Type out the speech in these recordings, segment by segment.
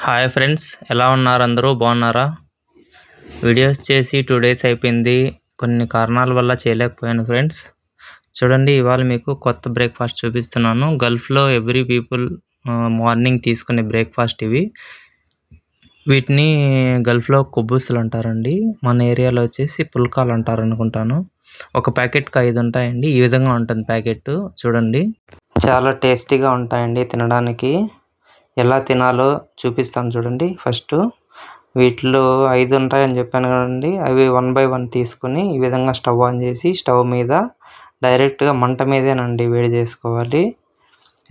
Hi friends, ఎలా ఉన్నారు? అందరూ బాగున్నారా? వీడియోస్ చేసి 2 డేస్ అయిపోయింది. కొన్ని కారణాల వల్ల చేయలేకపోయాను ఫ్రెండ్స్. చూడండి, ఇవాళ మీకు కొత్త బ్రేక్ఫాస్ట్ చూపిస్తున్నాను. గల్ఫ్లో ఎవ్రీ పీపుల్ మార్నింగ్ తీసుకునే బ్రేక్ఫాస్ట్ ఇవి. వీటిని గల్ఫ్లో కుబ్బూసులు అంటారండి. మన ఏరియాలో వచ్చేసి పుల్కాలు అంటారు అనుకుంటాను. ఒక ప్యాకెట్కి 5 ఉంటాయండి. ఈ విధంగా ఉంటుంది ప్యాకెట్. చూడండి, చాలా టేస్టీగా ఉంటాయండి తినడానికి. ఎలా తినాలో చూపిస్తాను చూడండి. ఫస్ట్ వీటిలో 5 ఉంటాయని చెప్పాను కదండి, అవి 1 బై 1 తీసుకుని ఈ విధంగా స్టవ్ ఆన్ చేసి స్టవ్ మీద డైరెక్ట్గా మంట మీదేనండి వేడి చేసుకోవాలి.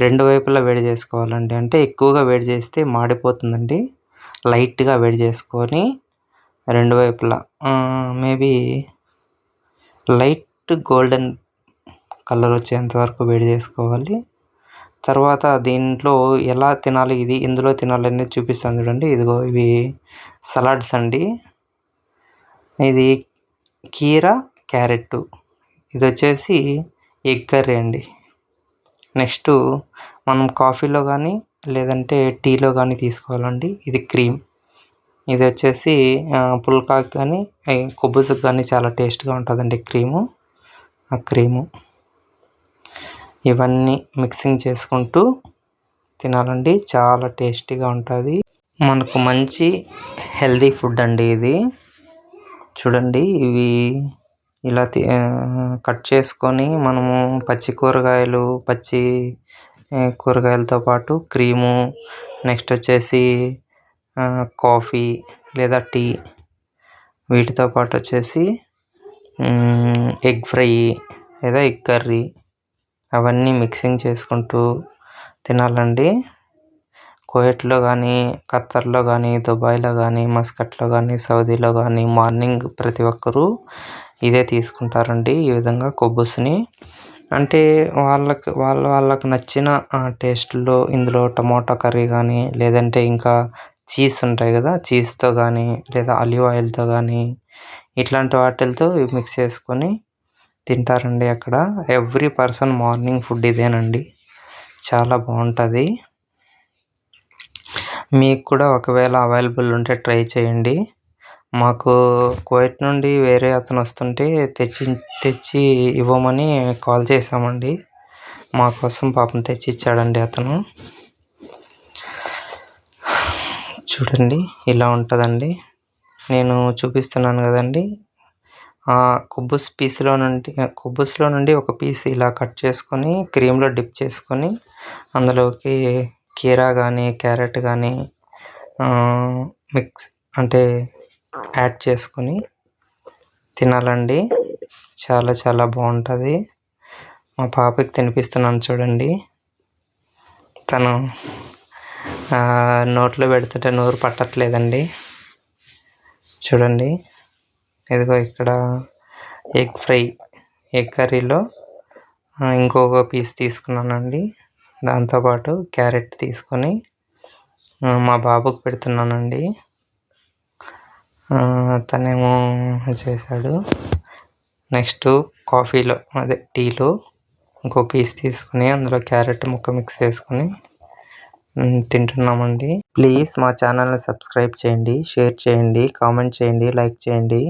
2 వైపులా వేడి చేసుకోవాలండి. అంటే ఎక్కువగా వేడి చేస్తే మాడిపోతుందండి. లైట్గా వేడి చేసుకొని 2 వైపులా మేబీ లైట్ గోల్డెన్ కలర్ వచ్చేంత వరకు వేడి చేసుకోవాలి. తర్వాత దీంట్లో ఎలా తినాలి, ఇందులో తినాలి అనేది చూపిస్తాను చూడండి. ఇదిగో ఇవి సలాడ్స్ అండి. ఇది కీరా, క్యారెట్. ఇది వచ్చేసి ఎగ్ కర్రీ అండి. నెక్స్ట్ మనం కాఫీలో కానీ లేదంటే టీలో కానీ తీసుకోవాలండి. ఇది క్రీమ్. ఇది వచ్చేసి పుల్కాకి కానీ కుబ్బుసుకి కానీ చాలా టేస్ట్గా ఉంటుందండి క్రీము. ఇవన్నీ మిక్సింగ్ చేసుకుంటూ తినాలండి. చాలా టేస్టీగా ఉంటుంది. మనకు మంచి హెల్దీ ఫుడ్ అండి ఇది. చూడండి, ఇవి ఇలా కట్ చేసుకొని మనము పచ్చి కూరగాయలతో పాటు క్రీము, నెక్స్ట్ వచ్చేసి కాఫీ లేదా టీ, వీటితో పాటు వచ్చేసి ఎగ్ ఫ్రై లేదా ఎగ్ కర్రీ, అవన్నీ మిక్సింగ్ చేసుకుంటూ తినాలండి. కువైట్లో కానీ, ఖత్తర్లో కానీ, దుబాయ్లో కానీ, మస్కట్లో కానీ, సౌదీలో కానీ మార్నింగ్ ప్రతి ఒక్కరూ ఇదే తీసుకుంటారండి. ఈ విధంగా కుబ్బూసుని. అంటే వాళ్ళకు నచ్చిన టేస్ట్లో ఇందులో టమోటా కర్రీ కానీ లేదంటే ఇంకా చీజ్ ఉంటాయి కదా, చీజ్తో కానీ లేదా ఆలివ్ ఆయిల్తో కానీ ఇట్లాంటి వాటితో మిక్స్ చేసుకొని తింటారండి అక్కడ. ఎవ్రీ పర్సన్ మార్నింగ్ ఫుడ్ ఇదేనండి. చాలా బాగుంటుంది. మీకు కూడా ఒకవేళ అవైలబుల్ ఉంటే ట్రై చేయండి. మాకు కువైట్ నుండి వేరే అతను వస్తుంటే తెచ్చి ఇవ్వమని కాల్ చేసామండి. మా కోసం పాపం తెచ్చి ఇచ్చాడండి అతను. చూడండి, ఇలా ఉంటుందండి. నేను చూపిస్తున్నాను కదండి. కుబ్బూసులో నుండి ఒక పీస్ ఇలా కట్ చేసుకొని క్రీమ్లో డిప్ చేసుకొని అందులోకి కీరా కానీ క్యారెట్ కానీ యాడ్ చేసుకొని తినాలండి. చాలా చాలా బాగుంటుంది. మా పాపకి తినిపిస్తున్నాను చూడండి. తను నోట్లో పెడుతుంటే నోరు పట్టట్లేదండి. చూడండి, ఇదిగో ఇక్కడ ఎగ్ కర్రీలో ఇంకొక పీస్ తీసుకున్నానండి. దాంతోపాటు క్యారెట్ తీసుకొని మా బాబుకి పెడుతున్నానండి. తనేమో చేశాడు. నెక్స్ట్ టీలో ఇంకో పీస్ తీసుకుని అందులో క్యారెట్ ముక్క మిక్స్ చేసుకొని తింటున్నామండి. ప్లీజ్ మా ఛానల్ని సబ్స్క్రైబ్ చేయండి, షేర్ చేయండి, కామెంట్ చేయండి, లైక్ చేయండి.